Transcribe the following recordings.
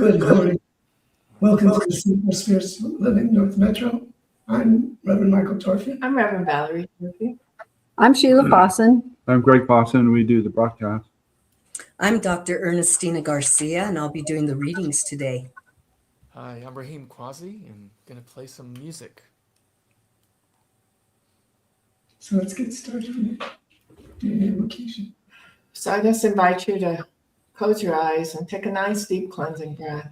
Good morning. Welcome to the Simple Spirits Living North Metro. I'm Reverend Michael Torfey. I'm Reverend Valerie Murphy. I'm Sheila Fawson. I'm Greg Fawson. We do the broadcast. I'm Dr. Ernestina Garcia, and I'll be doing the readings today. Hi, I'm Raheem Quasi, and going to play some music. So let's get started with the invocation. So I just invite you to close your eyes and take a nice deep cleansing breath.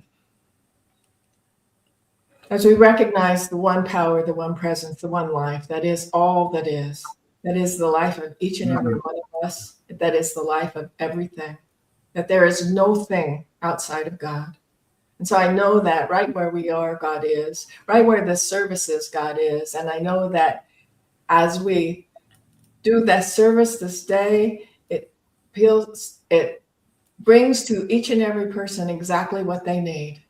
As we recognize the one power, the one presence, the one life, that is all that is the life of each and every one of us, that is the life of everything, that there is no thing outside of God. And so I know that right where we are, God is, right where the service is, God is. And I know that as we do that service this day, it brings to each and every person exactly what they need.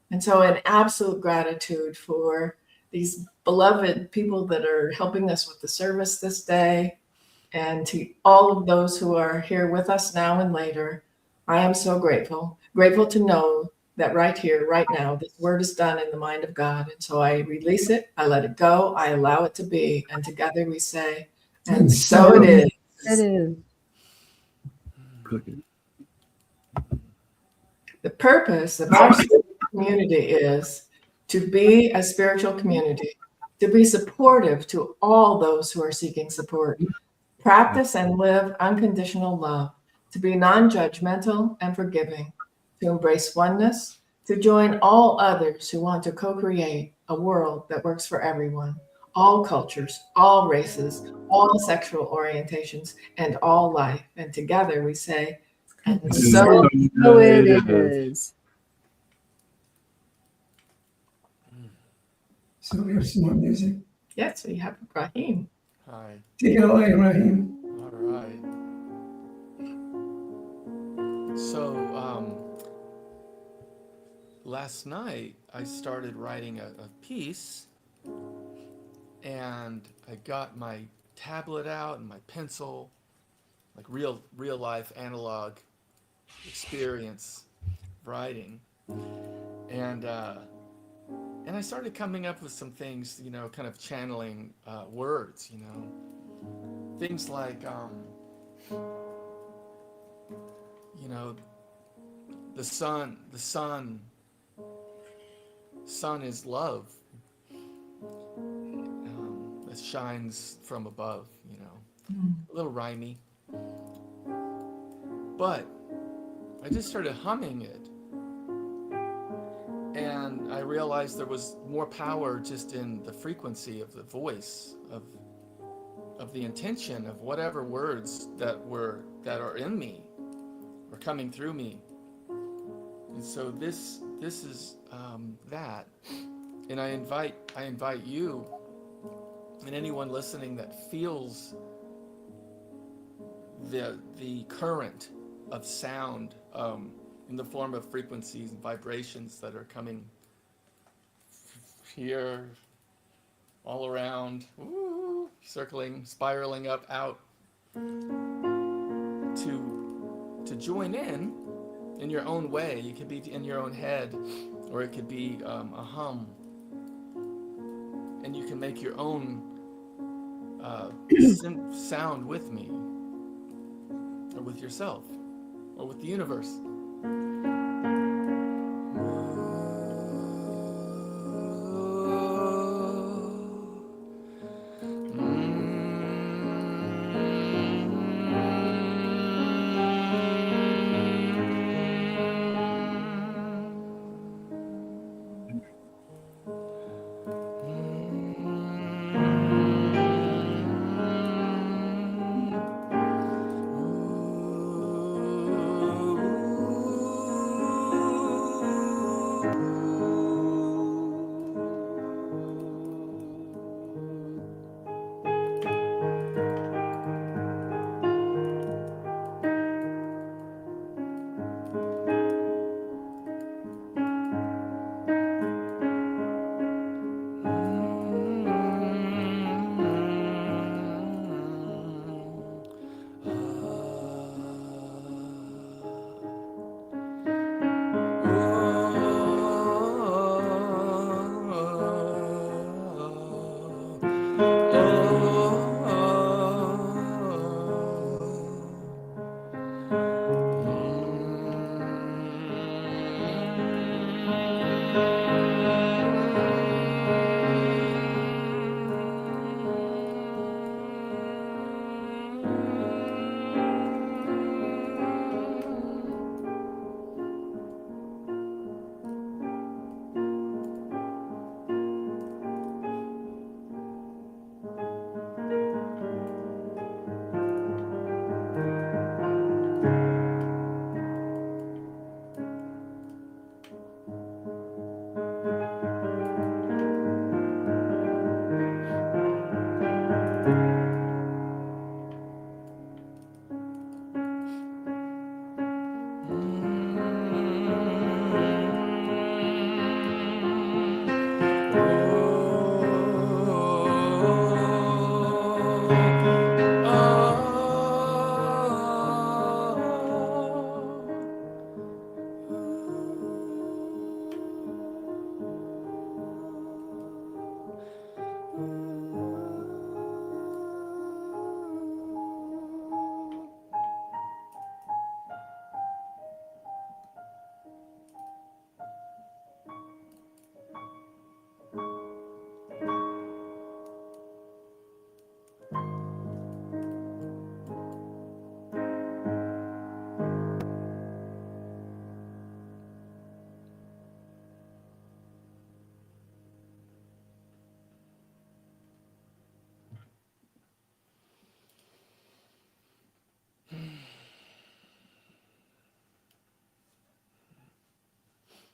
And so in absolute gratitude for these beloved people that are helping us with the service this day, and to all of those who are here with us now and later, I am so grateful to know that right here, right now, this word is done in the mind of God. And so I release it, I let it go, I allow it to be. And together we say, and so it is. It is. The purpose of our community is to be a spiritual community, to be supportive to all those who are seeking support, practice and live unconditional love, to be non-judgmental and forgiving, to embrace oneness, to join all others who want to co-create a world that works for everyone, all cultures, all races, all sexual orientations, and all life. And together we say, and so it is. So we have some more music. yes, we have Raheem. Hi. Take it away, Raheem. All right. So, last night I started writing a piece, and I got my tablet out and my pencil, like real life analog experience writing, and I started coming up with some things, kind of channeling words, things like the sun is love that shines from above, a little rhymey, but I just started humming it, and I realized there was more power just in the frequency of the voice, of the intention of whatever words that are in me or coming through me. And so this is that, and I invite you and anyone listening that feels the current of sound in the form of frequencies and vibrations that are coming here, all around, circling, spiraling up, out, to join in your own way. You could be in your own head, or it could be a hum, and you can make your own sound with me, or with yourself, or with the universe.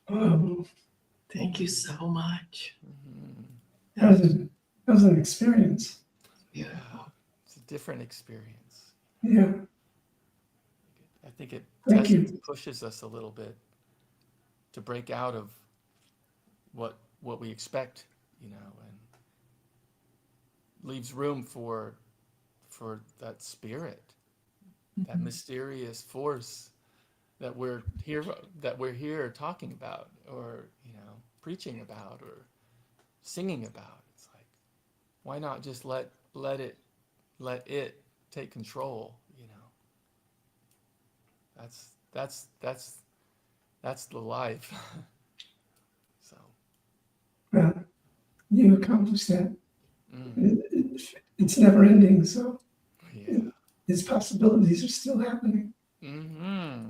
Oh, Thank you so much. Mhm. that was an experience. Beautiful. It's a different experience. Yeah. I think it Thank tests, you. pushes us a little bit to break out of what we expect, and leaves room for that spirit, that mysterious force that we're here talking about, or preaching about, or singing about. It's like, why not just let it take control? That's the life. So Well, you accomplished that. mm, It's never ending, so yeah. its possibilities are still happening. Mm-hmm.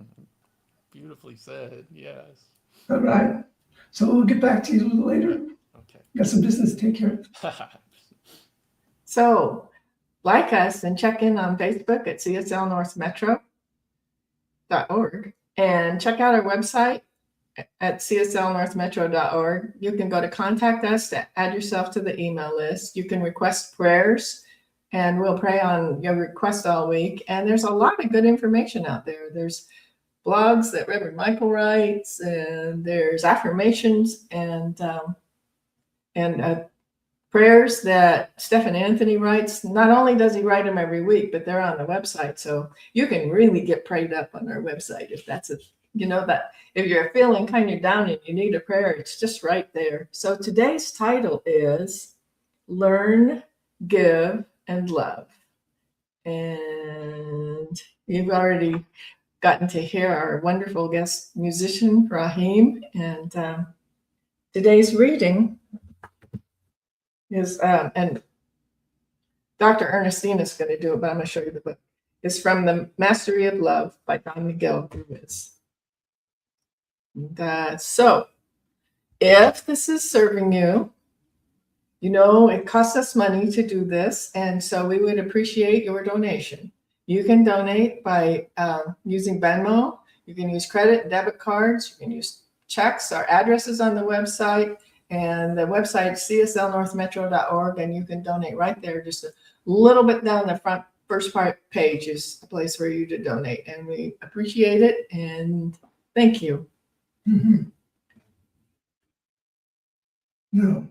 Beautifully said. Yes. All right. So we'll get back to you a little later. Okay. Got some business to take care of. So, like us and check in on Facebook at cslnorthmetro.org and check out our website at cslnorthmetro.org. You can go to contact us to add yourself to the email list. You can request prayers and we'll pray on your request all week. And there's a lot of good information out there. There's blogs that Reverend Michael writes, and there's affirmations and prayers that Stephen Anthony writes. Not only does he write them every week, but they're on the website. So you can really get prayed up on our website if that's that if you're feeling kind of down and you need a prayer, it's just right there. So today's title is Learn, Give, and Love. And you've already gotten to hear our wonderful guest musician, Raheem. And today's reading is, and Dr. Ernestina is going to do it, but I'm going to show you the book. It's from The Mastery of Love by Don Miguel Ruiz. So if this is serving you, it costs us money to do this, and so we would appreciate your donation. You can donate by using Venmo. You can use credit and debit cards. You can use checks. Our address is on the website, and the website is cslnorthmetro.org, and you can donate right there. Just a little bit down the front first page is a place for you to donate, and we appreciate it, and thank you. Mhm. No.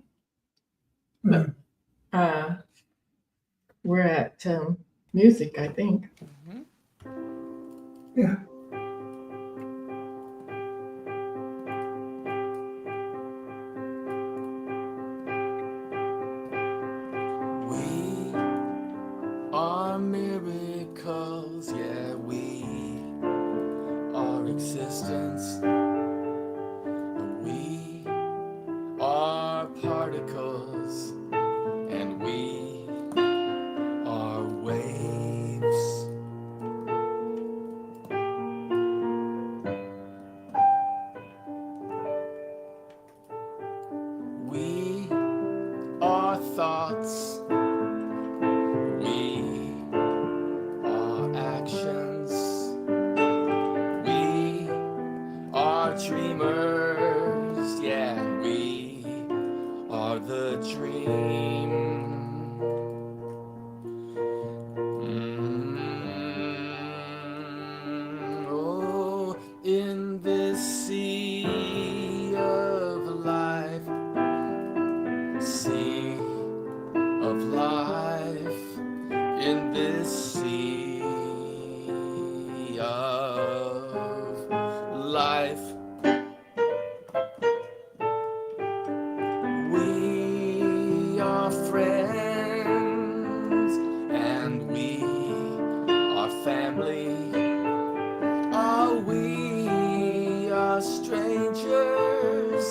We're at music, I think. Mhm. Yeah. We are miracles, yeah, we are existence. We are particles, and we are waves. We are thoughts. We are actions. We are dreamers. Yeah, we are the dream. Oh, in this sea of life, sea of life, in this sea of life, we are friends, and we are family. Oh, we are strangers,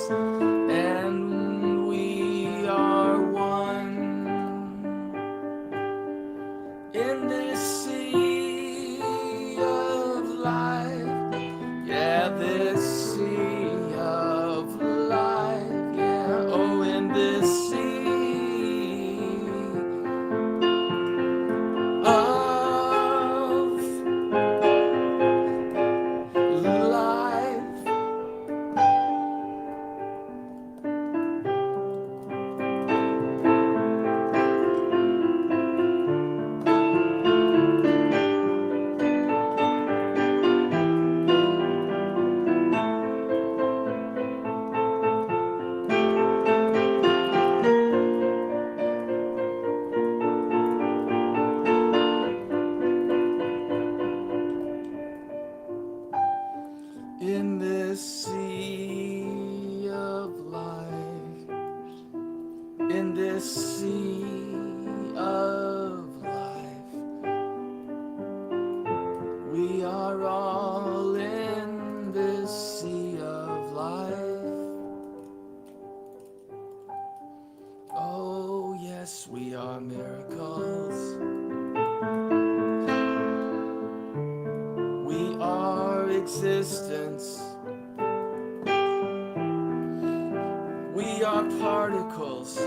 and we are one. In this sea of life, yeah, this sea of life, yeah, oh, in this sea are miracles. We are existence. We are particles.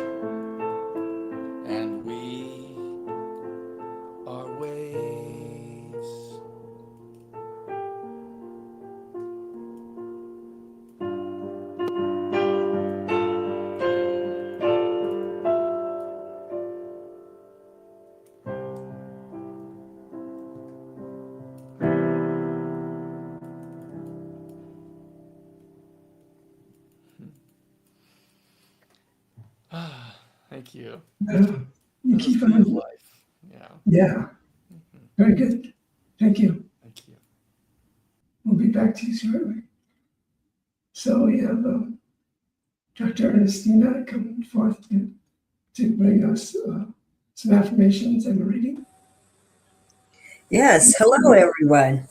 And we are waves. Thank you. You keep Tree on. of life. Yeah. Yeah, very good. Thank you. Thank you. We'll be back to you shortly. So we have Dr. Ernestina coming forth to bring us some affirmations and a reading. Yes. Hello, everyone.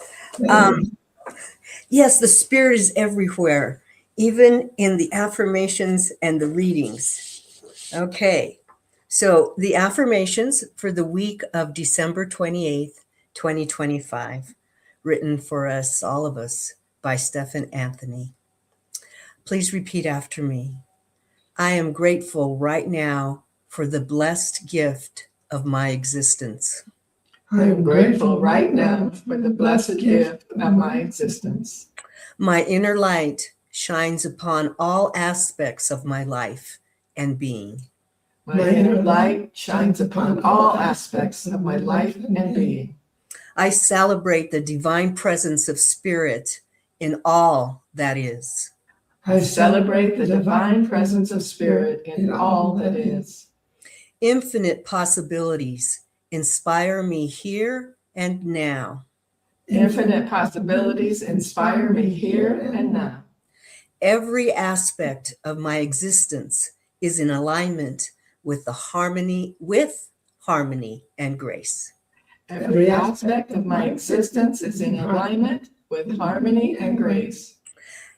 Yes, the Spirit is everywhere, even in the affirmations and the readings. Okay. So the affirmations for the week of December 28th, 2025, written for us, all of us, by Stephen Anthony. Please repeat after me. I am grateful right now for the blessed gift of my existence. I am grateful right now for the blessed gift of my existence. My inner light shines upon all aspects of my life and being. My inner light shines upon all aspects of my life and being. I celebrate the divine presence of Spirit in all that is. I celebrate the divine presence of Spirit in all that is. Infinite possibilities inspire me here and now. Infinite possibilities inspire me here and now. Every aspect of my existence is in alignment with harmony and grace. Every aspect of my existence is in alignment with harmony and grace.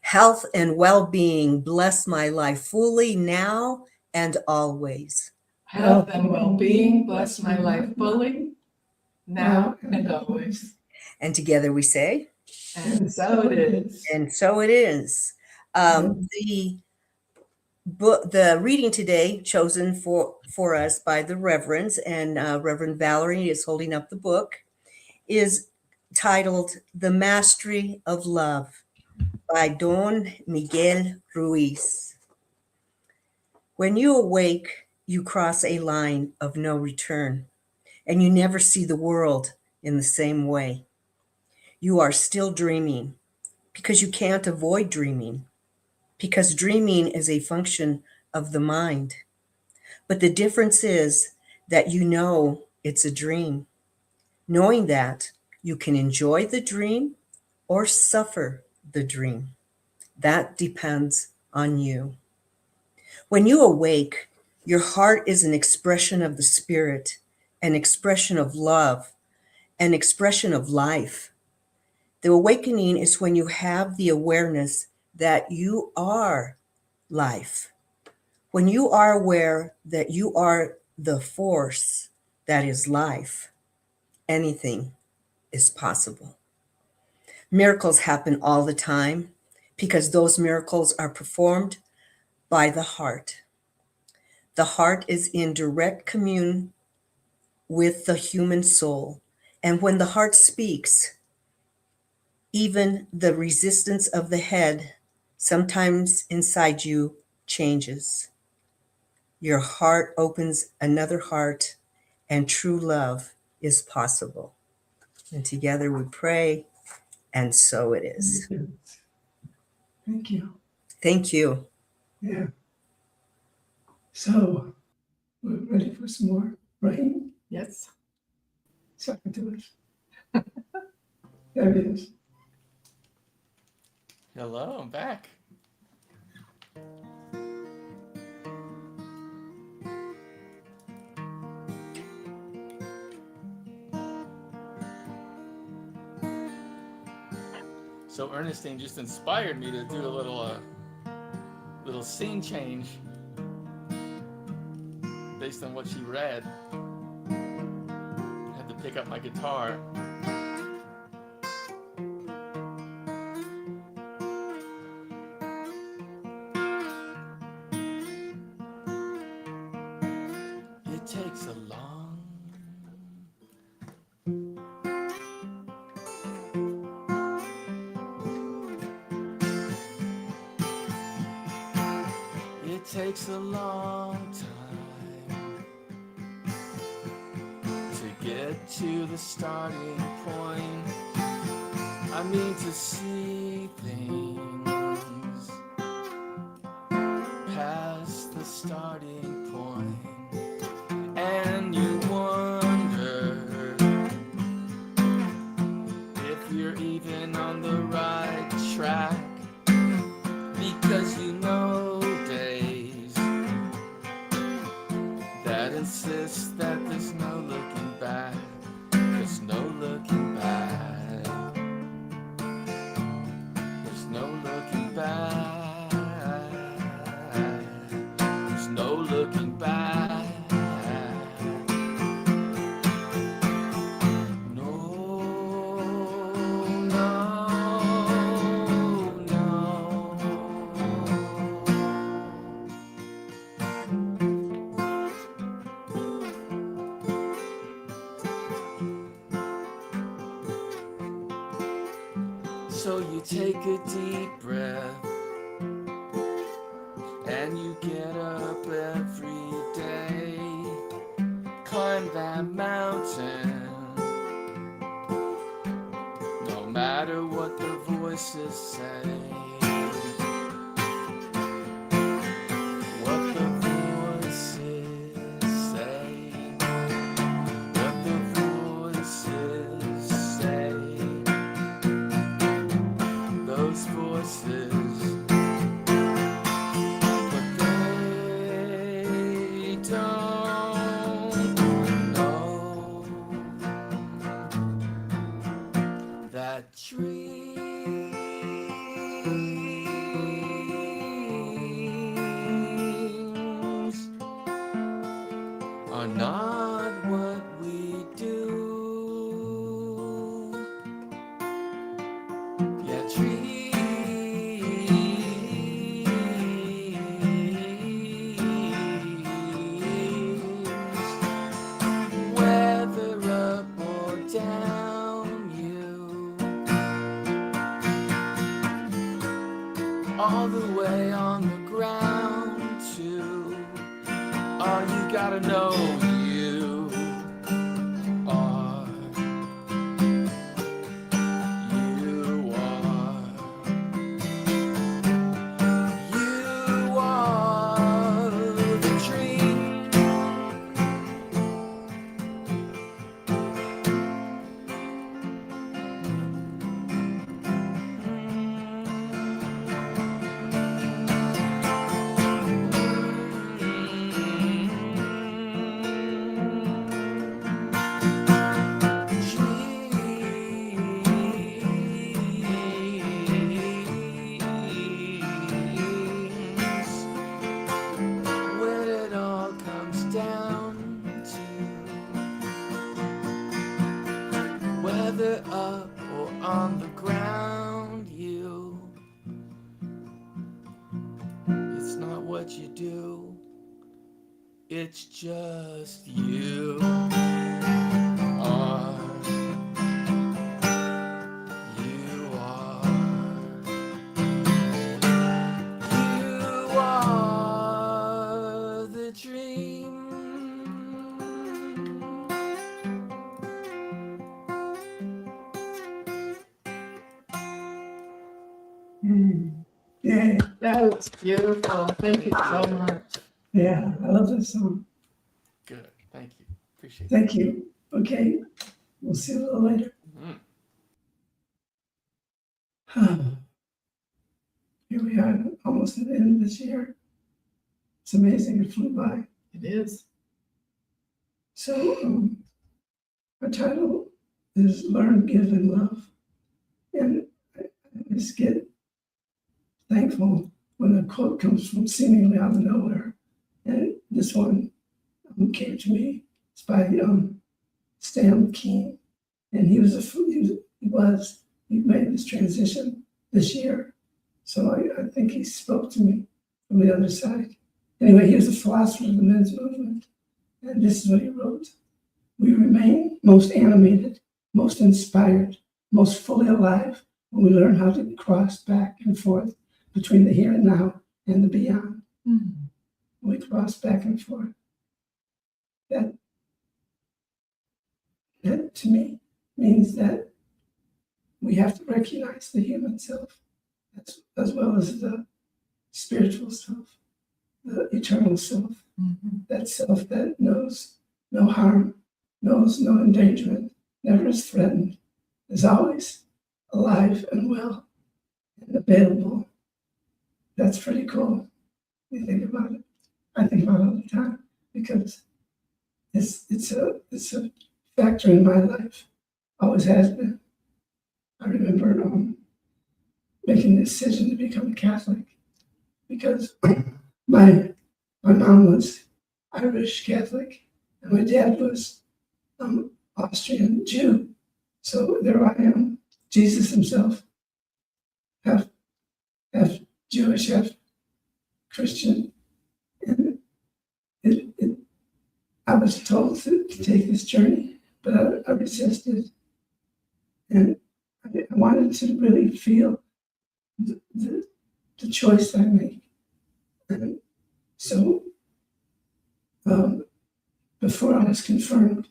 Health and well-being bless my life fully now and always. Health and well-being bless my life fully, now and always. And together we say, And so it is. and so it is. The reading today, chosen for us by the Reverends, and Reverend Valerie is holding up the book, is titled The Mastery of Love by Don Miguel Ruiz. When you awake, you cross a line of no return, and you never see the world in the same way. You are still dreaming because you can't avoid dreaming, because dreaming is a function of the mind. But the difference is that you know it's a dream. Knowing that, you can enjoy the dream or suffer the dream. That depends on you. When you awake, your heart is an expression of the Spirit, an expression of love, an expression of life. The awakening is when you have the awareness that you are life. When you are aware that you are the force that is life, anything is possible. Miracles happen all the time because those miracles are performed by the heart. The heart is in direct commune with the human soul. And when the heart speaks, even the resistance of the head sometimes inside you changes. Your heart opens another heart, and true love is possible. And together we pray, and so it is. Thank you. Thank you. Yeah. So we're ready for some more writing. Yes. Second to us. There it is. Hello, I'm back. So Ernestine just inspired me to do a little scene change based based on what she read. I had to pick up my guitar. It takes a long It takes a long time to get to the starting point. I mean to see things past the starting point. And you wonder if you're even on the right track, because you know days that insist that there's no looking back. There's no looking back. There's no looking back. There's no looking back. So you take a deep breath and you get up every day, climb that mountain, no matter what the voices say. What the voices say, what the voices say. Those voices, but they don't know that dreams are not what we do. Yeah, whether up or down, you all the way on the ground too. All you gotta know, you are. You are the dream. When it all comes down to whether up or on the ground, you, it's not what you do, it's just you are. You are. You are the dream. Yeah, That was beautiful. Thank you so much. yeah, I love this song. Good. Thank you. Appreciate it. Thank you. Okay, we'll see you a little later. Here we are, almost at the end of this year. It's amazing, it flew by. It is. So, our title is Learn, Give, and Love. And I just get thankful when a quote comes from seemingly out of nowhere. And this one came to me. It's by Stan Keen, and he made this transition this year. So I think he spoke to me from the other side. Anyway, he was a philosopher of the men's movement, and this is what he wrote. We remain most animated, most inspired, most fully alive when we learn how to cross back and forth between the here and now and the beyond. We cross back and forth. That to me means that we have to recognize the human self as well as the spiritual self, the eternal self, that self that knows no harm, knows no endangerment, never is threatened, is always alive and well and available. That's pretty cool. You think about it. I think about it all the time because it's a factor in my life. Always has been. I remember making the decision to become Catholic because my mom was Irish Catholic and my dad was Austrian Jew. So there I am, Jesus himself, half Jewish, half Christian. And I was told to take this journey, but I resisted. And I wanted to really feel the choice I make. And so before I was confirmed,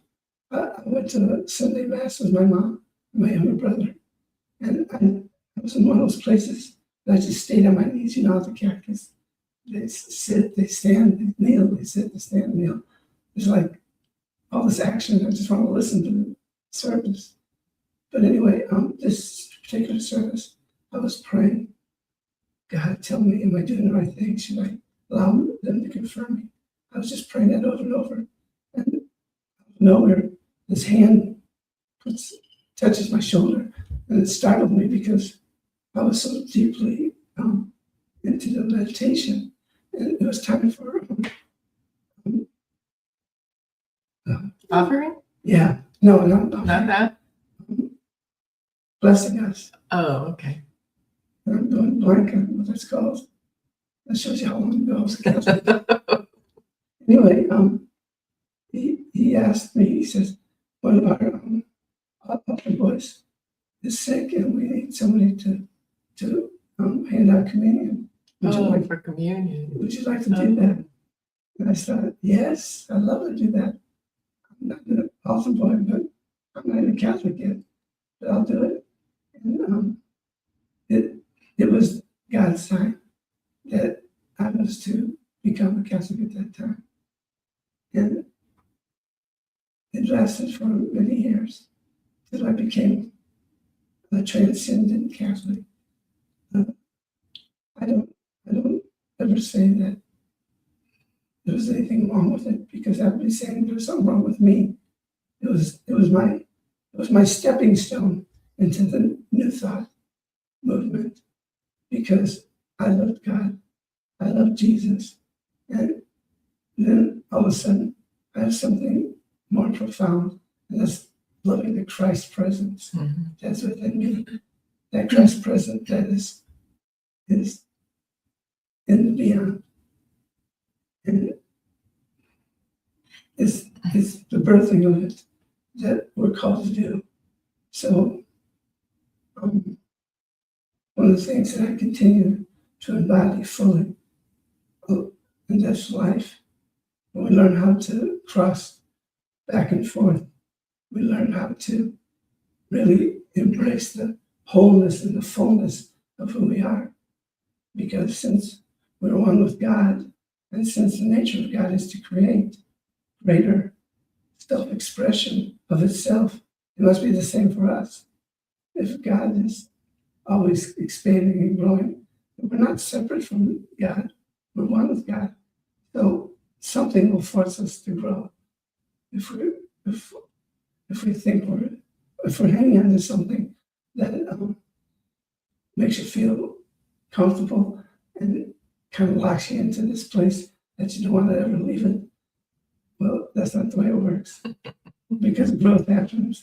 I went to a Sunday Mass with my mom and my younger brother. And I was in one of those places that I just stayed on my knees, you know, the Catholics. They sit, they stand, they kneel, they sit, they stand, kneel. It's like all this action. I just want to listen to the service. But anyway, this particular service, I was praying, God, tell me, am I doing the right thing? Should I allow them to confirm me? I was just praying that over and over. And nowhere, this hand touches my shoulder. And it startled me because I was so deeply into the meditation. And it was time for Offering? yeah, no, Not that? blessing us. Oh, okay. And I'm going blank on what that's called. That shows you how long ago I was a Catholic. Anyway, he asked me, he says, one of our upper boys is sick and we need somebody to hand out communion. For communion. Would you like to do that? And I thought, yes, I'd love to do that. I'm not an altar boy, but I'm not even Catholic yet, but I'll do it. And it was God's time that I was to become a Catholic at that time. And it lasted for many years till I became a transcendent Catholic. I don't ever say that there was anything wrong with it because I would be saying there was something wrong with me. It was my stepping stone into the New Thought movement because I loved God, I loved Jesus, and then all of a sudden I have something more profound, and that's loving the Christ presence that's within me. That Christ presence that is in the beyond. And it's the birthing of it that we're called to do. So one of the things that I continue to embody fully in this life, when we learn how to cross back and forth, we learn how to really embrace the wholeness and the fullness of who we are. Because since we're one with God, and since the nature of God is to create greater self-expression of itself, it must be the same for us. If God is always expanding and growing, we're not separate from God, we're one with God. So something will force us to grow. If we think if we're hanging on to something that makes you feel comfortable and it kind of locks you into this place that you don't want to ever leave it, Well, that's not the way it works because growth happens,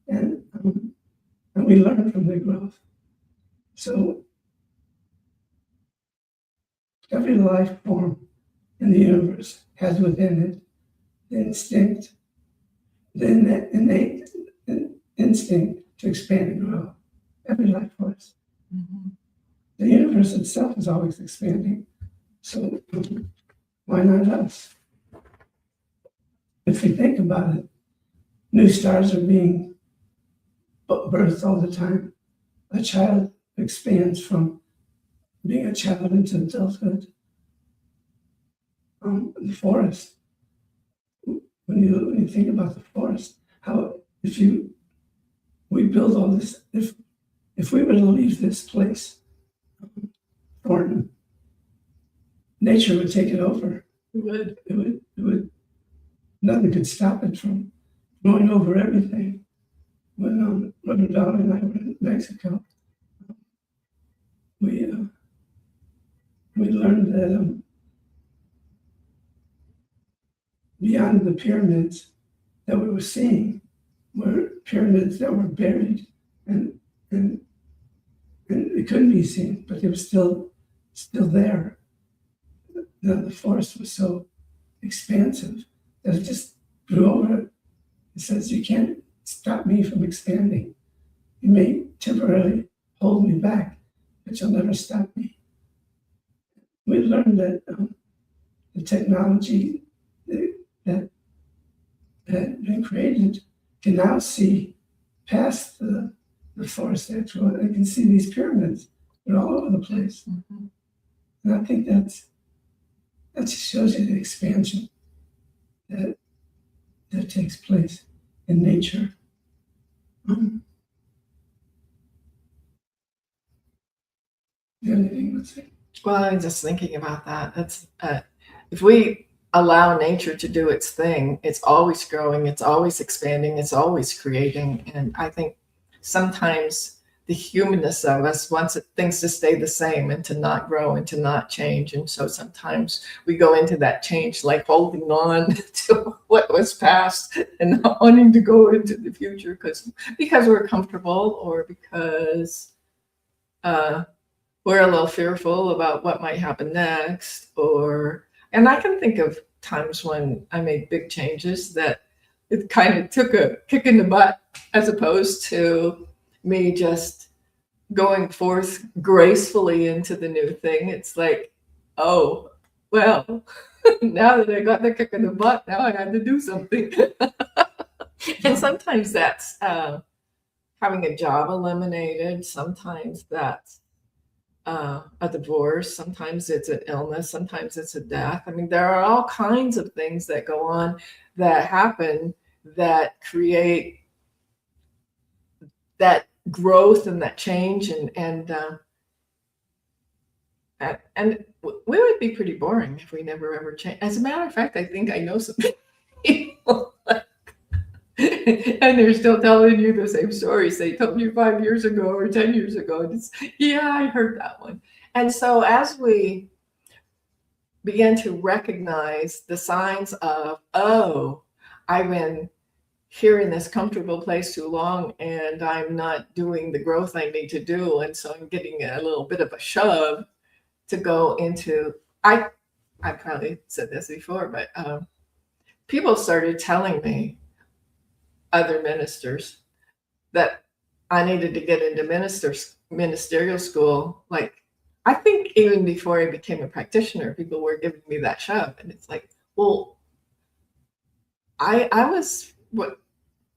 and we learn from the growth. So every life form in the universe has within it the instinct, the innate instinct to expand and grow. Every life force. Mhm. The universe itself is always expanding. So why not us? If we think about it, new stars are being birthed all the time. A child expands from being a child into adulthood. The forest. When you think about the forest, how we build all this, if we were to leave this place, Thornton, nature would take it over. Good. It would, nothing could stop it from going over everything. When Reverend Valerie and I were in Mexico, we learned that beyond the pyramids that we were seeing were pyramids that were buried and it couldn't be seen, but they were still there. The forest was so expansive that it just grew over it. It says, you can't stop me from expanding. You may temporarily hold me back, but you'll never stop me. We learned that the technology that had been created can now see past the forest edge. They can see these pyramids. They're all over the place. Mhm. And I think that just shows you the expansion that takes place in nature. Do you have anything to say? Well, I'm just thinking about that. That's if we allow nature to do its thing, it's always growing, it's always expanding, it's always creating. And I think sometimes the humanness of us wants things to stay the same and to not grow and to not change. And so sometimes we go into that change, like holding on to what was past and not wanting to go into the future because we're comfortable or because we're a little fearful about what might happen next. And I can think of times when I made big changes that it kind of took a kick in the butt as opposed to me just going forth gracefully into the new thing. It's like, oh, well, now that I got the kick in the butt, now I had to do something. And sometimes that's having a job eliminated. Sometimes that's a divorce. Sometimes it's an illness. Sometimes it's a death. I mean, there are all kinds of things that go on that happen that create that growth and that change and we would be pretty boring if we never ever change. As a matter of fact, I think I know some people and they're still telling you the same stories they told you 5 years ago or 10 years ago. Yeah, I heard that one. And so as we begin to recognize the signs of, oh, I've been here in this comfortable place too long and I'm not doing the growth I need to do. And so I'm getting a little bit of a shove to go into, I probably said this before, but people started telling me, other ministers, that I needed to get into ministerial school. Like, I think even before I became a practitioner, people were giving me that shove. And it's like, well, I was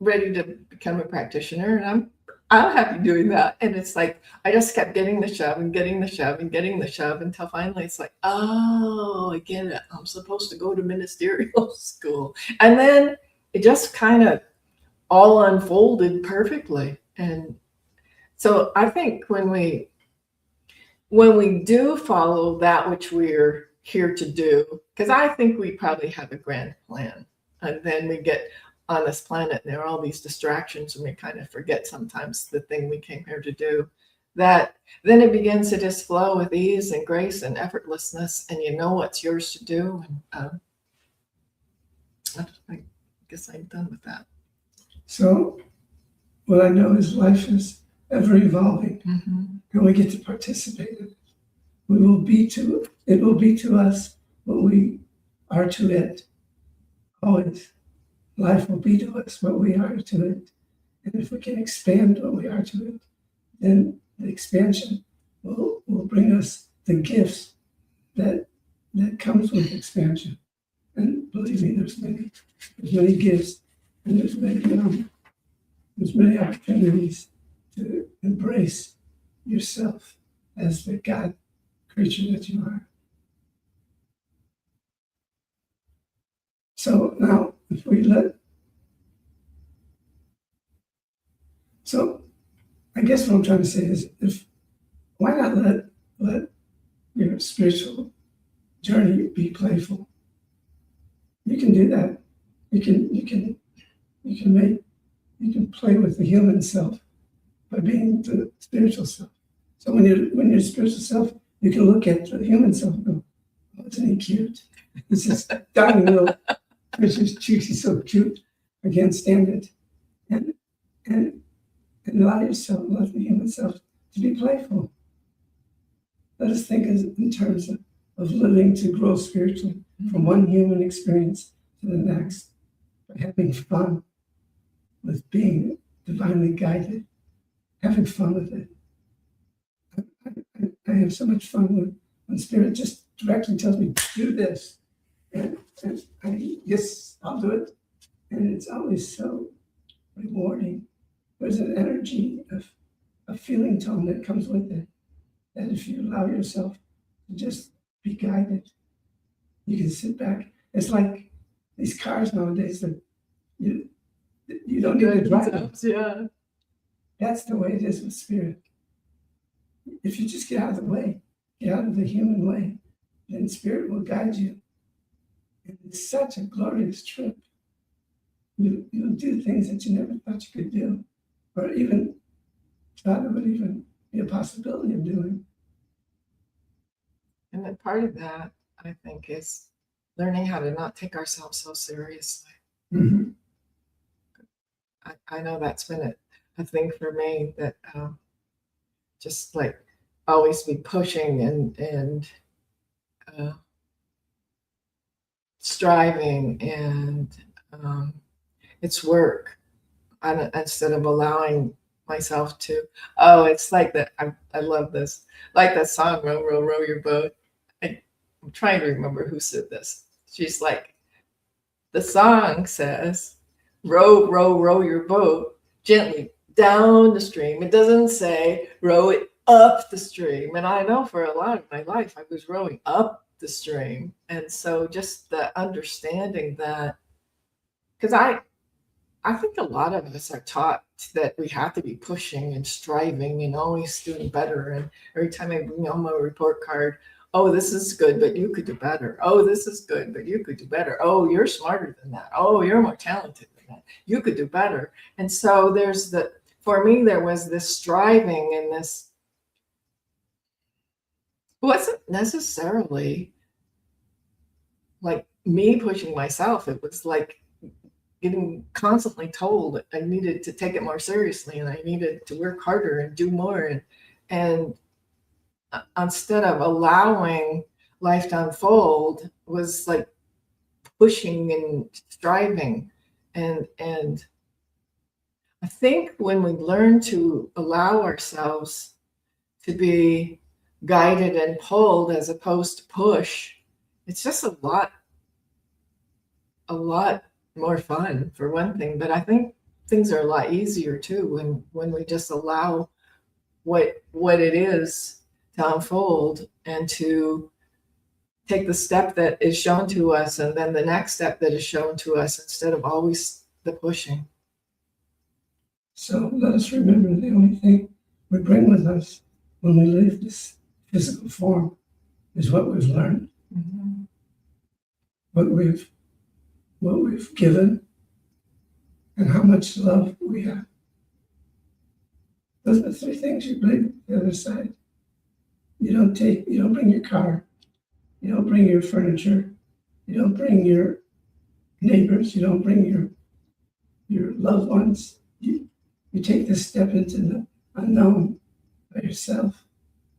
ready to become a practitioner and I'm happy doing that. And it's like, I just kept getting the shove and getting the shove and getting the shove until finally it's like, oh, I get it. I'm supposed to go to ministerial school. And then it just kind of all unfolded perfectly. And so I think when we do follow that which we're here to do, because I think we probably have a grand plan, and then we get on this planet and there are all these distractions and we kind of forget sometimes the thing we came here to do, that then it begins to just flow with ease and grace and effortlessness, and you know what's yours to do. And I guess I'm done with that. So what I know is life is ever evolving, and we get to participate in it. It will be to us what we are to it. Always. Life will be to us what we are to it. And if we can expand what we are to it, then the expansion will bring us the gifts that comes with expansion. And believe me, there's many gifts, and there's many opportunities to embrace yourself as the God creature that you are. So now, so I guess what I'm trying to say is, why not let your spiritual journey be playful? You can do that. You can play with the human self by being the spiritual self. So when you're spiritual self, you can look at the human self and go, "Oh, isn't he cute? He's just tiny little Richard's cheeks. He's so cute. I can't stand it." And allow yourself, let the human self to be playful. Let us think in terms of living to grow spiritually from one human experience to the next, by having fun with being divinely guided, having fun with it. I have so much fun when Spirit just directly tells me, "Do this," and yes, I'll do it, and it's always so rewarding. There's an energy of a feeling tone that comes with it, that if you allow yourself to just be guided, you can sit back. It's like these cars nowadays that you don't need to drive them. Yeah. That's the way it is with Spirit. If you just get out of the way, get out of the human way, then Spirit will guide you. And it's such a glorious trip. You'll do things that you never thought you could do, or even thought it would even be a possibility of doing. And then part of that, I think, is learning how to not take ourselves so seriously. Mm-hmm. I know that's been a thing for me, that just like always be pushing and striving, and it's work. Instead of allowing myself to, it's like that. I love this, like that song, "Row, row, row your boat." I'm trying to remember who said this. She's like, the song says, "Row, row, row your boat gently down the stream." It doesn't say row it up the stream. And I know for a lot of my life, I was rowing up the stream. And so just the understanding that, because I think a lot of us are taught that we have to be pushing and striving and always doing better. And every time I bring home a report card, "Oh, this is good, but you could do better. Oh, this is good, but you could do better. Oh, you're smarter than that. Oh, you're more talented than that. You could do better." And so for me, there was this striving, and this wasn't necessarily like me pushing myself. It was like getting constantly told that I needed to take it more seriously, and I needed to work harder and do more. And instead of allowing life to unfold, was like pushing and striving. And I think when we learn to allow ourselves to be guided and pulled as opposed to push, it's just a lot more fun, for one thing. But I think things are a lot easier too when we just allow what it is to unfold, and to take the step that is shown to us, and then the next step that is shown to us, instead of always the pushing. So let us remember, the only thing we bring with us when we leave this physical form is what we've learned, Mm-hmm. what we've given, and how much love we have. Those are the three things you bring the other side. You don't bring your car, you don't bring your furniture, you don't bring your neighbors, you don't bring your loved ones. You take this step into the unknown by yourself.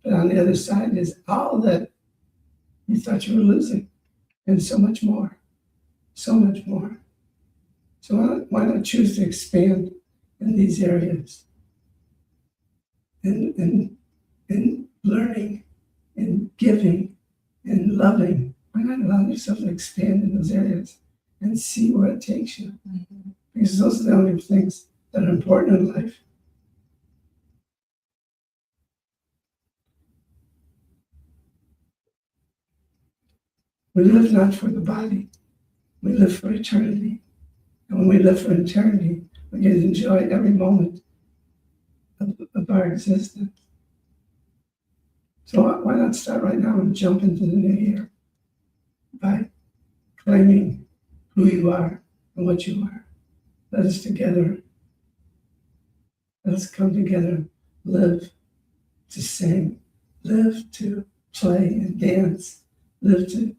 But on the other side is all that you thought you were losing, and so much more, so much more. So why not choose to expand in these areas, in learning, in giving, in loving? Why not allow yourself to expand in those areas and see where it takes you? Because those are the only things that are important in life. We live not for the body, we live for eternity. And when we live for eternity, we get to enjoy every moment of our existence. So why not start right now and jump into the new year by claiming who you are and what you are? Let us come together, live to sing, live to play and dance, live to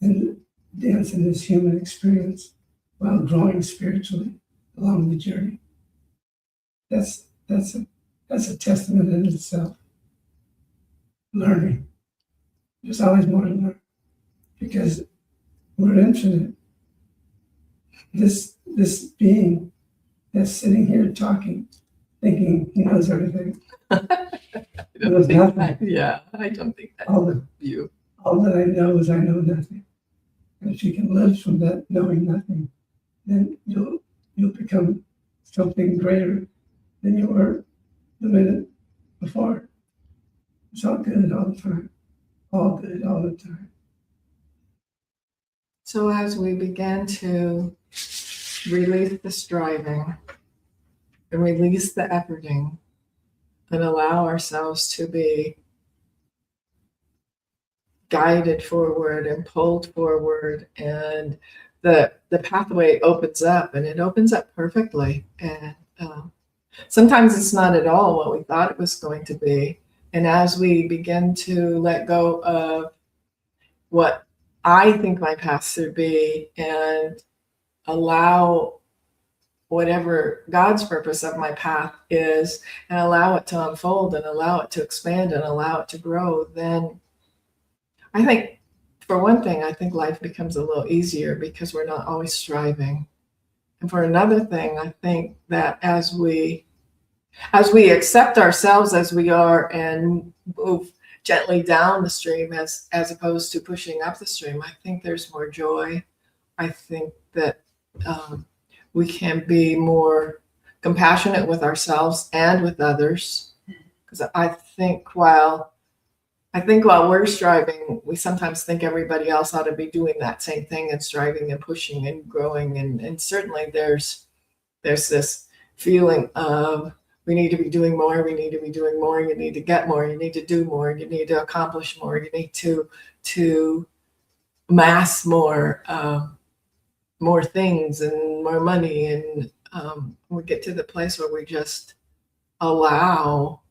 and dance in this human experience while growing spiritually along the journey. That's a testament in itself. Learning. There's always more to learn because we're infinite. This being that's sitting here talking, thinking he knows everything. Knows nothing. Yeah, I don't think that's All that you. I know is I know nothing. And if you can live from that knowing nothing, then you'll become something greater than you were the minute before. It's all good all the time. All good all the time. So as we begin to release the striving and release the efforting and allow ourselves to be guided forward and pulled forward, and the pathway opens up, and it opens up perfectly. And sometimes it's not at all what we thought it was going to be. And as we begin to let go of what I think my path should be and allow whatever God's purpose of my path is and allow it to unfold and allow it to expand and allow it to grow, then I think, for one thing, I think life becomes a little easier because we're not always striving. And for another thing, I think that as we accept ourselves as we are and move gently down the stream as opposed to pushing up the stream, I think there's more joy. I think that we can be more compassionate with ourselves and with others. Because I think while we're striving, we sometimes think everybody else ought to be doing that same thing and striving and pushing and growing. And certainly there's this feeling of we need to be doing more, we need to be doing more, you need to get more, you need to do more, you need to accomplish more, you need to amass more things and more money. And we get to the place where we just allow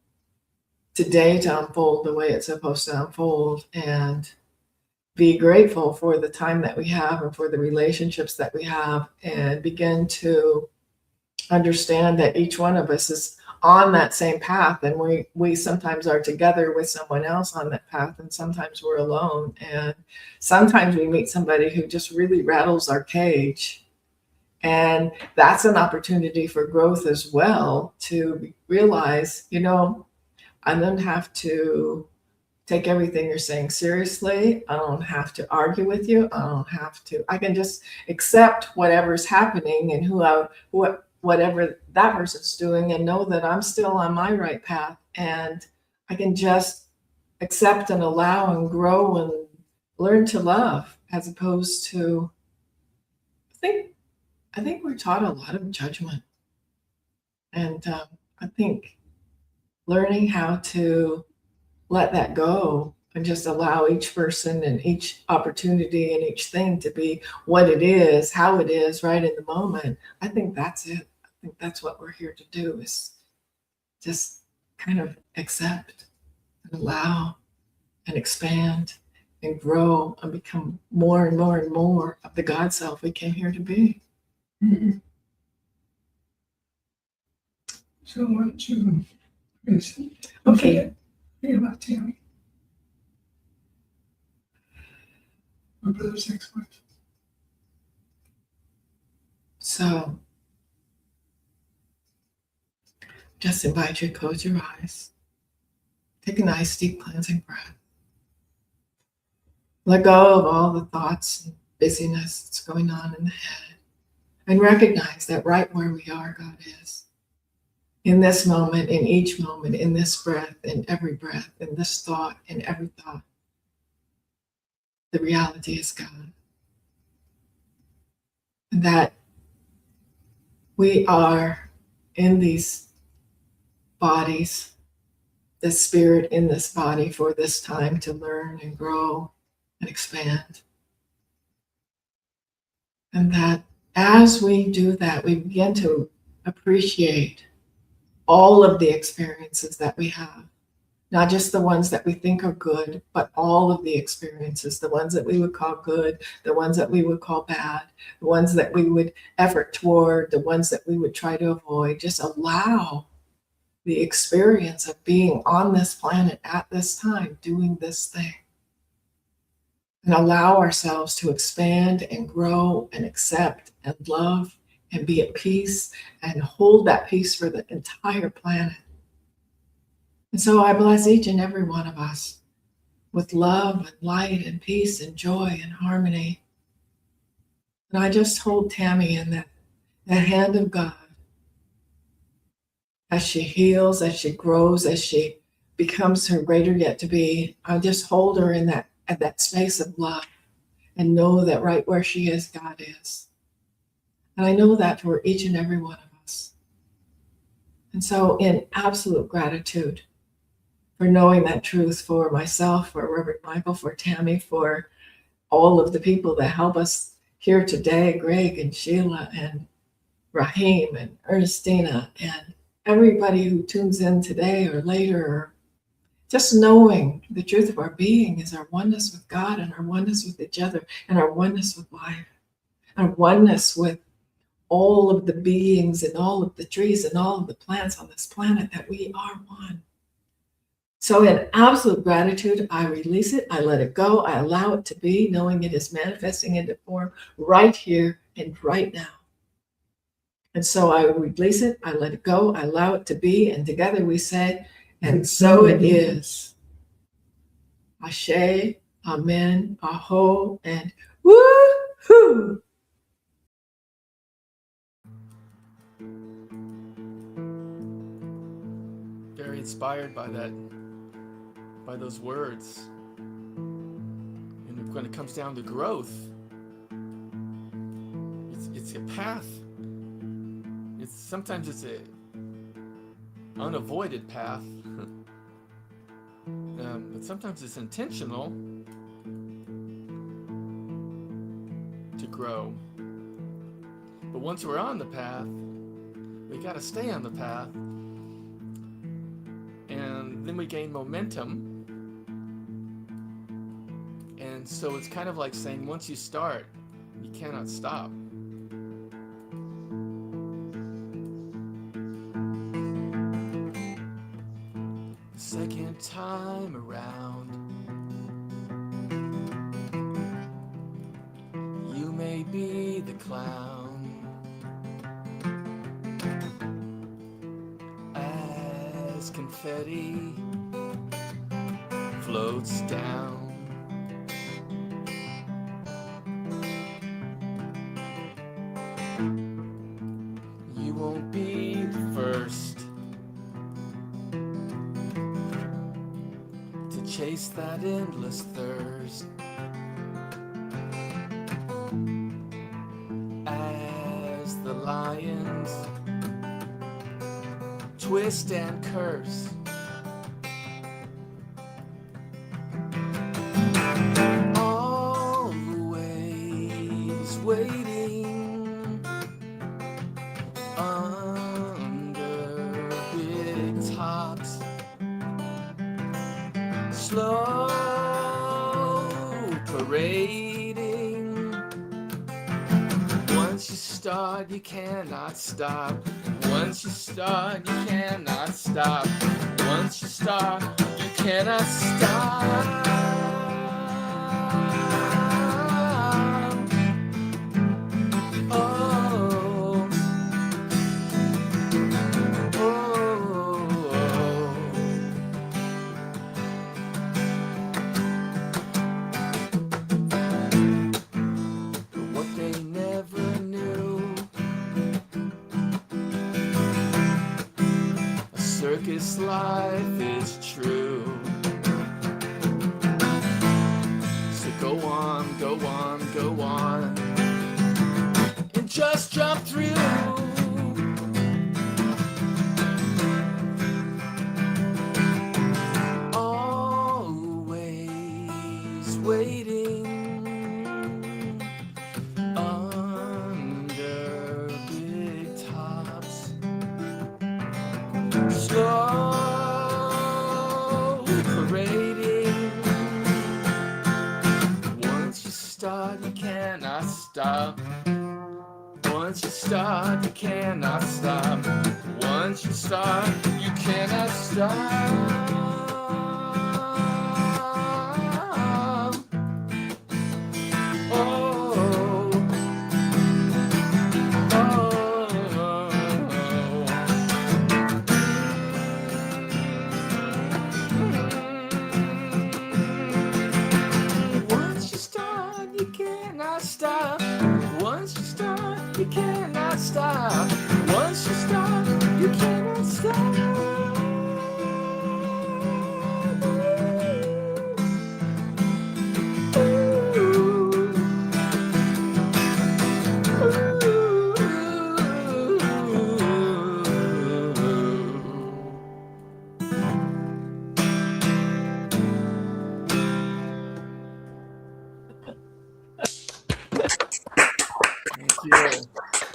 today to unfold the way it's supposed to unfold and be grateful for the time that we have and for the relationships that we have, and begin to understand that each one of us is on that same path, and we sometimes are together with someone else on that path, and sometimes we're alone, and sometimes we meet somebody who just really rattles our cage, and that's an opportunity for growth as well, to realize, I don't have to take everything you're saying seriously. I don't have to argue with you. I can just accept whatever's happening and whatever that person's doing, and know that I'm still on my right path, and I can just accept and allow and grow and learn to love, as opposed to, I think we're taught a lot of judgment. And I think learning how to let that go and just allow each person and each opportunity and each thing to be what it is, how it is, right in the moment. I think that's it. I think that's what we're here to do, is just kind of accept and allow and expand and grow and become more and more and more of the God self we came here to be. Mhm. So why don't you listen? Okay. Think about Tammy. My brother's ex-wife. So just invite you to close your eyes. Take a nice deep cleansing breath. Let go of all the thoughts and busyness that's going on in the head. And recognize that right where we are, God is. In this moment, in each moment, in this breath, in every breath, in this thought, in every thought. The reality is God. And that we are in these bodies, the spirit in this body for this time to learn and grow and expand. And that as we do that, we begin to appreciate all of the experiences that we have, not just the ones that we think are good, but all of the experiences, the ones that we would call good, the ones that we would call bad, the ones that we would effort toward, the ones that we would try to avoid. Just allow the experience of being on this planet at this time, doing this thing. And allow ourselves to expand and grow and accept and love and be at peace and hold that peace for the entire planet. And so I bless each and every one of us with love and light and peace and joy and harmony. And I just hold Tammy in that hand of God as she heals, as she grows, as she becomes her greater yet to be. I just hold her in that space of love and know that right where she is, God is. And I know that for each and every one of us. And so in absolute gratitude for knowing that truth for myself, for Reverend Michael, for Tammy, for all of the people that help us here today, Greg and Sheila and Rahim and Ernestina and everybody who tunes in today or later, or just knowing the truth of our being is our oneness with God and our oneness with each other and our oneness with life, our oneness with all of the beings and all of the trees and all of the plants on this planet, that we are one. So in absolute gratitude, I release it, I let it go, I allow it to be, knowing it is manifesting into form right here and right now. And so I release it, I let it go, I allow it to be, and together we say, and so it is. Ashe, Amen, Aho, and woo-hoo! Very inspired by those words. And when it comes down to growth, it's a path. Sometimes it's a unavoided path, but sometimes it's intentional to grow. But once we're on the path, we got to stay on the path, and then we gain momentum. And so it's kind of like saying, once you start, you cannot stop. Second time around, you may be the clown, as confetti floats down. You won't be the first to chase that endless thirst, as the lions twist and curse. Always waiting under big tops, slow start, you cannot stop. Once you start, you cannot stop. Once you start, you cannot stop. Oh, oh, what they never knew, a circus life is true. So go on, go on, go on, and just jump through. Always waiting under big tops, slow parading. Once you start, you cannot stop. Once you start, you cannot stop. Once you start, you cannot stop. Oh, once you start, you cannot stop. Once you start, you cannot stop. Once you start, you cannot stop. Thank you.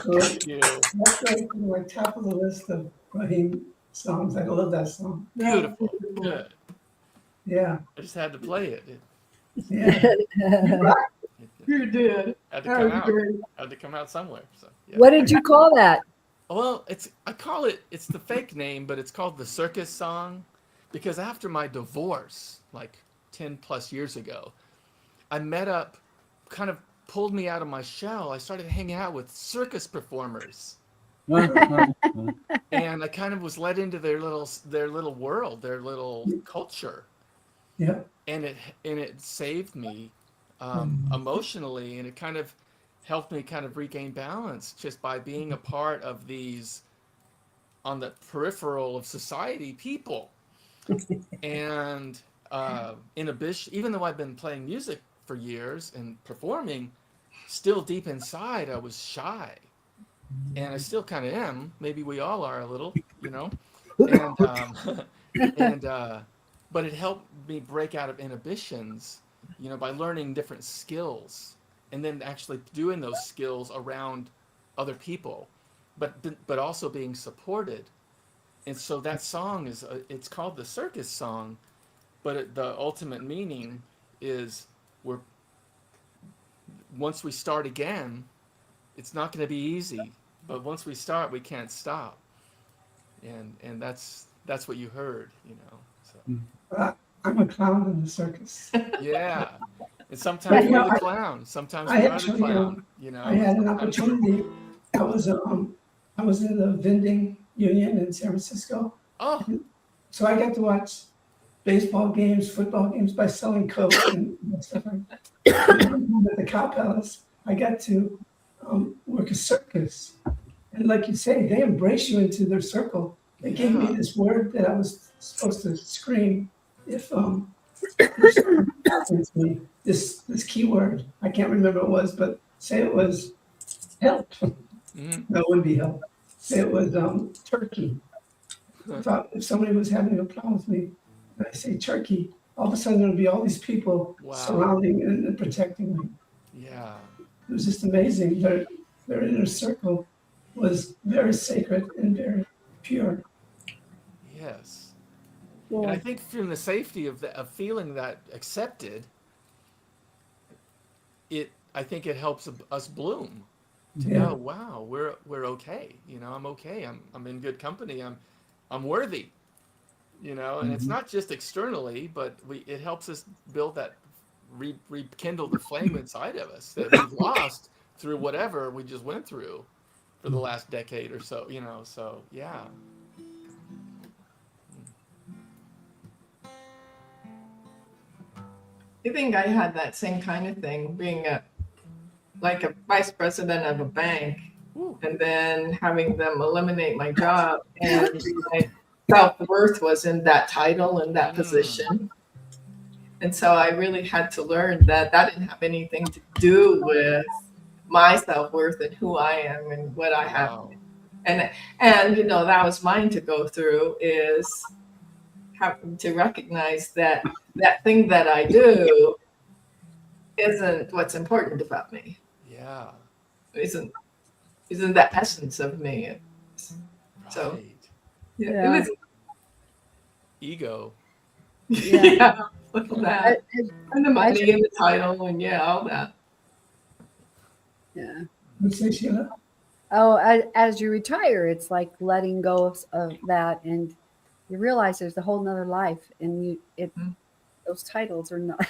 Good. Thank you. That's like my top of the list of Raheem songs. I love that song. Beautiful. Good. Yeah, I just had to play it. yeah. You did. Had to That come was out. great. Had to come out somewhere. So yeah. What did you call that? Well, I call it, it's the fake name, but it's called the Circus Song, because after my divorce, like 10 plus years ago, I met up, kind of pulled me out of my shell. I started hanging out with circus performers, and I kind of was led into their little world, their little culture, Yeah. and it saved me emotionally, and it kind of helped me kind of regain balance just by being a part of these, on the peripheral of society, people. And inhibition, even though I've been playing music for years and performing, still deep inside I was shy, and I still kind of am. Maybe we all are a little, you know. And but it helped me break out of inhibitions, you know, by learning different skills, and then actually doing those skills around other people, but also being supported. And so that song is it's called the Circus Song, but the ultimate meaning is once we start again, it's not going to be easy, but once we start, we can't stop. And that's what you heard, you know. So I'm a clown in the circus. yeah, and sometimes you're the clown, sometimes I you're the actually, clown, you know. I had an Sometimes- opportunity. I was in the vending union in San Francisco, Oh, so I got to watch baseball games, football games by selling Coke and stuff like that. At the Cow Palace, I got to work a circus, and like you say, they embrace you into their circle. They gave me Yeah. this word that I was supposed to scream if this keyword. I can't remember what it was, but say it was help. mhm. No, it wouldn't be help. Say it was turkey. I thought if somebody was having a problem with me, and I say turkey, all of a sudden there'd be all these people Wow. surrounding and protecting me. Yeah, It was just amazing. Their inner circle was very sacred and very pure. yes. And I think from the safety of feeling that accepted, I think it helps us bloom. to Yeah. know, wow, we're okay. You know, I'm okay. I'm in good company. I'm worthy. You know, and it's not just externally, but it helps us build that, rekindle the flame inside of us that we've lost through whatever we just went through for the last decade or so. You know, so yeah. I think I had that same kind of thing, being like a vice president of a bank, Woo. and then having them eliminate my job, and my self-worth was in that title and that position. And so I really had to learn that didn't have anything to do with my self-worth and who I am and what I have. Wow. And you know, that was mine to go through, is having to recognize that thing that I do isn't what's important about me. Yeah. Isn't the essence of me. Right. So Yeah. it was Ego. yeah, that. I- And the money and the title and all that. yeah. What's that, Sheila? Oh, as you retire, it's like letting go of that, and you realize there's a whole nother life, and those titles are not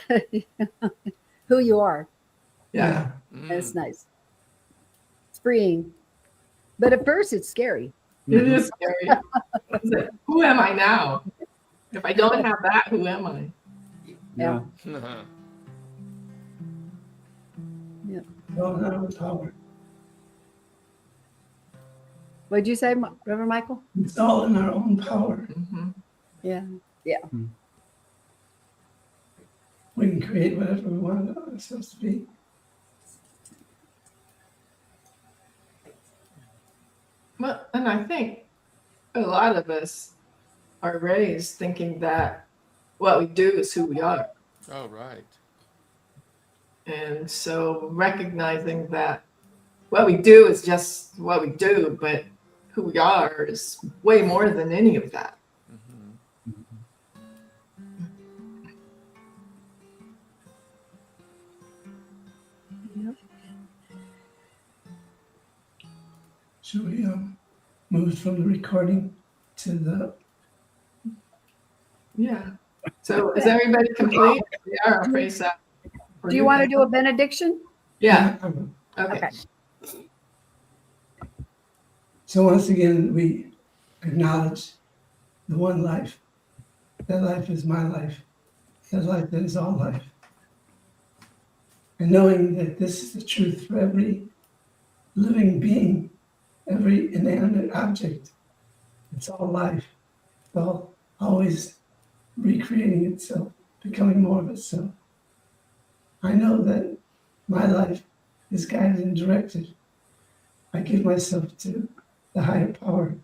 who you are. Yeah. And it's nice. It's freeing. But at first it's scary. It is scary. It's like, who am I now? If I don't have that, who am I? Yeah. All in our own power. What'd you say, Reverend Michael? It's all in our own power. Mm-hmm. Yeah. We can create whatever we want ourselves to be. Well, and I think a lot of us are raised thinking that what we do is who we are. Oh, right. And so recognizing that what we do is just what we do, but who we are is way more than any of that. Mm-hmm. Should we move from the recording to the? Yeah. So is everybody complete? We are, I praise that. Do you want to do a benediction? Yeah. Okay. Okay. So once again, we acknowledge the one life. That life is my life. That life that is all life. And knowing that this is the truth for every living being, every inanimate object, it's all life. It's all always recreating itself, becoming more of itself. I know that my life is guided and directed. I give myself to the higher power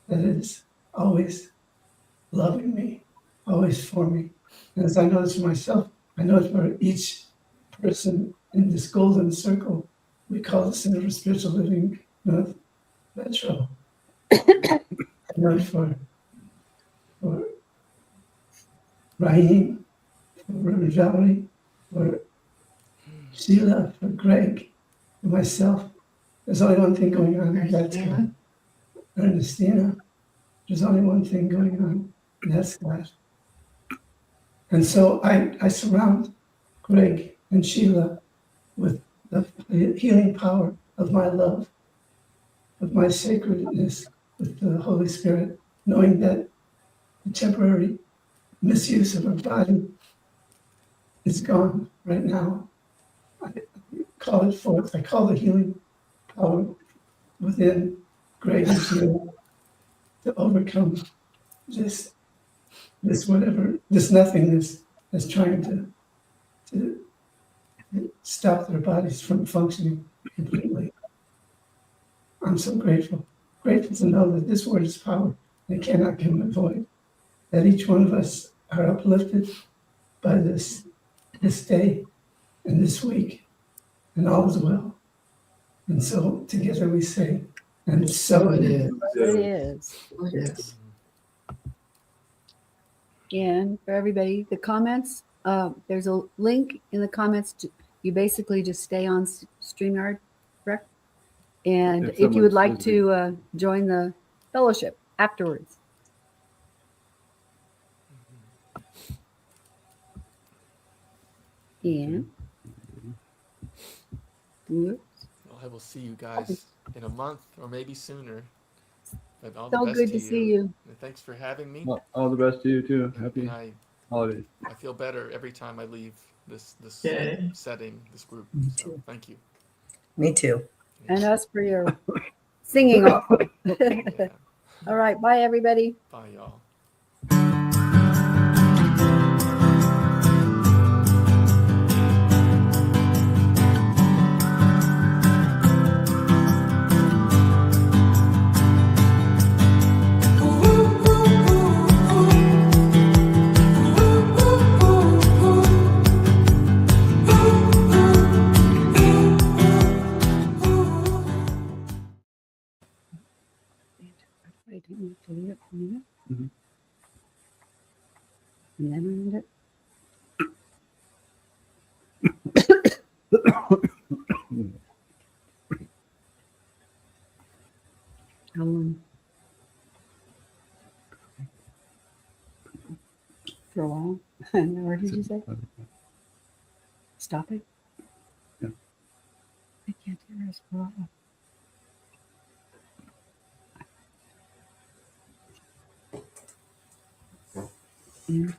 that is always loving me, always for me. And as I know this for myself, I know it for each person in this golden circle. We call the Center for Spiritual Living North Metro. I know it for Raheem, for Reverend Valerie, for Sheila, for Greg, for myself. There's only one thing going on, and that's God. Ernestina, there's only one thing going on, and that's God. And so I surround Greg and Sheila with the healing power of my love, of my sacredness with the Holy Spirit, knowing that the temporary misuse of our body is gone right now. I call it forth. I call the healing power within Greg and Sheila to overcome this nothingness that's trying to stop their bodies from functioning completely. I'm so grateful to know that this word is power and it cannot come void. That each one of us are uplifted by this day and this week, and all is well. And so together we say, and so it is. It is. Yes. And for everybody, the comments, there's a link in the comments. You basically just stay on StreamYard, correct? And If if you would someone's like visiting. to join the fellowship afterwards. And whoops. Well, I will see you guys in a month or maybe sooner. But all the So best good to to you. see you. And thanks for having me. Well, all the best to you too. And, Happy and I holidays. feel better every time I leave this Yay. setting, this group. So too. thank you. Me too. And us for your singing. Also. Yeah. All right. Bye, everybody. Bye, y'all. I didn't need to leave it for a minute. Mhm. And then I end it. For a while. And what did you say? Stop it? Yeah. I can't hear us for a while. Yeah.